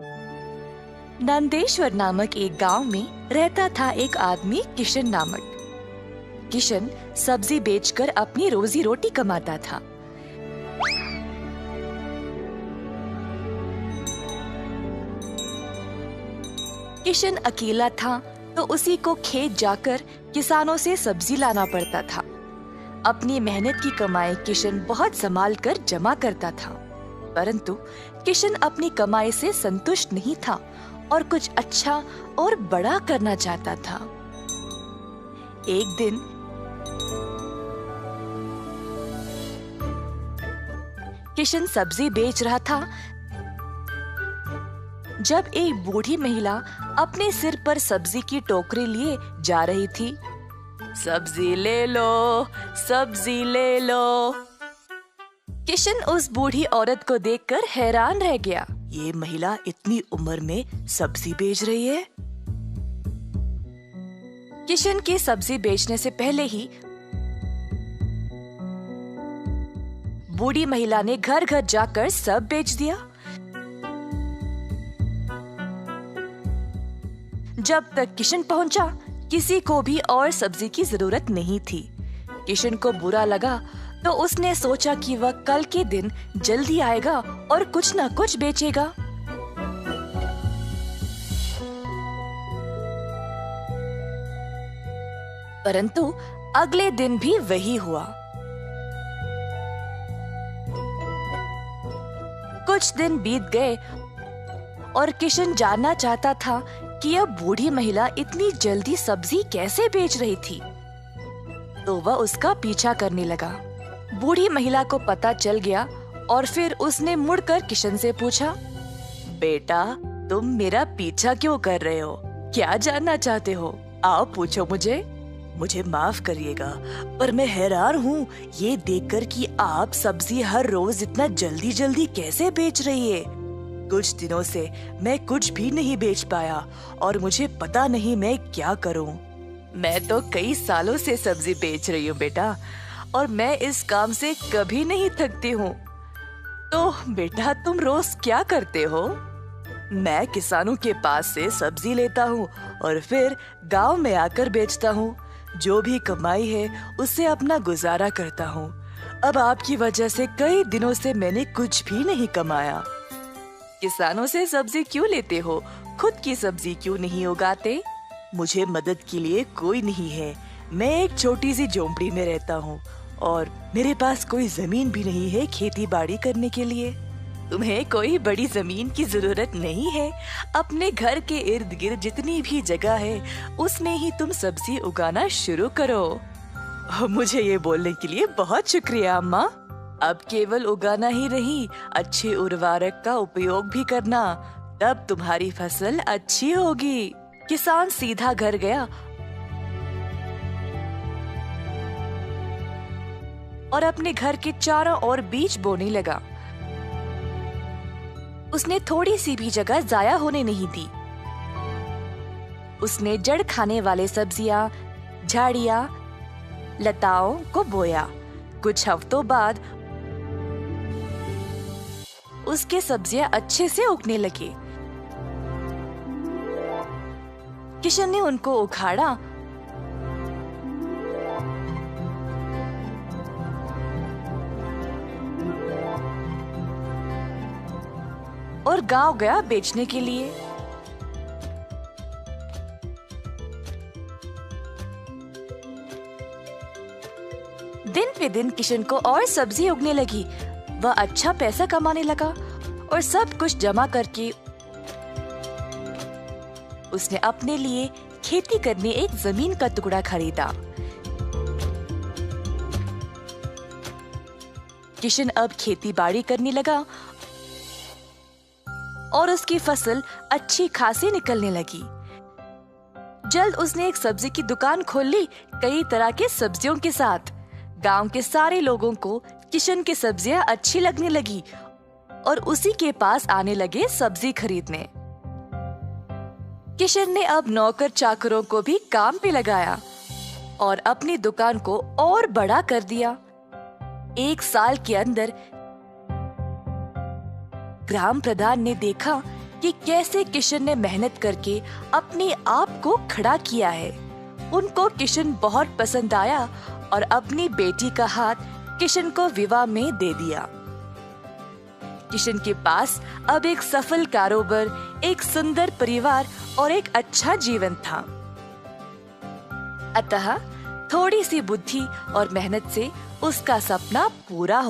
नंदेश्वर नामक एक गांव में रहता था एक आदमी किशन नामक। किशन सब्जी बेचकर अपनी रोजी रोटी कमाता था। किशन अकेला था तो उसी को खेत जाकर किसानों से सब्जी लाना पड़ता था। अपनी मेहनत की कमाई किशन बहुत संभाल कर जमा करता था, परंतु किशन अपनी कमाई से संतुष्ट नहीं था और कुछ अच्छा और बड़ा करना चाहता था। एक दिन किशन सब्जी बेच रहा था जब एक बूढ़ी महिला अपने सिर पर सब्जी की टोकरी लिए जा रही थी। सब्जी ले लो, सब्जी ले लो। किशन उस बूढ़ी औरत को देखकर हैरान रह गया। ये महिला इतनी उम्र में सब्जी बेच रही है। किशन के सब्जी बेचने से पहले ही बूढ़ी महिला ने घर घर जाकर सब बेच दिया। जब तक किशन पहुंचा, किसी को भी और सब्जी की जरूरत नहीं थी। किशन को बुरा लगा तो उसने सोचा कि वह कल के दिन जल्दी आएगा और कुछ न कुछ बेचेगा। परंतु अगले दिन भी वही हुआ। कुछ दिन बीत गए और किशन जानना चाहता था कि यह बूढ़ी महिला इतनी जल्दी सब्जी कैसे बेच रही थी, तो वह उसका पीछा करने लगा। बूढ़ी महिला को पता चल गया और फिर उसने मुड़कर किशन से पूछा, बेटा, तुम मेरा पीछा क्यों कर रहे हो? क्या जानना चाहते हो? आओ पूछो मुझे। मुझे माफ करिएगा, पर मैं हैरान हूँ ये देखकर कि आप सब्जी हर रोज इतना जल्दी जल्दी कैसे बेच रही है। कुछ दिनों से मैं कुछ भी नहीं बेच पाया और मुझे पता नहीं मैं क्या करूं। मैं तो कई सालों से सब्जी बेच रही हूँ बेटा, और मैं इस काम से कभी नहीं थकती हूँ। तो बेटा, तुम रोज क्या करते हो? मैं किसानों के पास से सब्जी लेता हूँ और फिर गांव में आकर बेचता हूँ। जो भी कमाई है उससे अपना गुजारा करता हूँ। अब आपकी वजह से कई दिनों से मैंने कुछ भी नहीं कमाया। किसानों से सब्जी क्यों लेते हो? खुद की सब्जी क्यों नहीं उगाते? मुझे मदद के लिए कोई नहीं है। मैं एक छोटी सी झोंपड़ी में रहता हूँ और मेरे पास कोई जमीन भी नहीं है खेती बाड़ी करने के लिए। तुम्हें कोई बड़ी जमीन की जरूरत नहीं है। अपने घर के इर्द गिर्द जितनी भी जगह है उसमें ही तुम सब्जी उगाना शुरू करो। मुझे ये बोलने के लिए बहुत शुक्रिया अम्मा। अब केवल उगाना ही नहीं, अच्छे उर्वरक का उपयोग भी करना, तब तुम्हारी फसल अच्छी होगी। किसान सीधा घर गया और अपने घर के चारों ओर बीज बोने लगा। उसने थोड़ी सी भी जगह जाया होने नहीं दी। उसने जड़ खाने वाले सब्जियां, झाड़ियां, लताओं को बोया। कुछ हफ्तों बाद उसके सब्जियां अच्छे से उगने लगी। किशन ने उनको उखाड़ा और गांव गया बेचने के लिए। दिन पे दिन किशन को और सब्जी उगने लगी। वह अच्छा पैसा कमाने लगा और सब कुछ जमा करके उसने अपने लिए खेती करने एक जमीन का टुकड़ा खरीदा। किशन अब खेती बाड़ी करने लगा और उसकी फसल अच्छी खासी निकलने लगी। जल्द उसने एक सब्जी की दुकान खोल ली, कई तरह के सब्जियों के साथ। गांव के सारे लोगों को किशन की सब्जियां अच्छी लगने लगी और उसी के पास आने लगे सब्जी खरीदने। किशन ने अब नौकर चाकरों को भी काम पे लगाया और अपनी दुकान को और बड़ा कर दिया। एक साल के अंदर ग्राम प्रधान ने देखा कि कैसे किशन ने मेहनत करके अपने आप को खड़ा किया है। उनको किशन बहुत पसंद आया और अपनी बेटी का हाथ किशन को विवाह में दे दिया। किशन के पास अब एक सफल कारोबार, एक सुंदर परिवार और एक अच्छा जीवन था। अतः थोड़ी सी बुद्धि और मेहनत से उसका सपना पूरा हो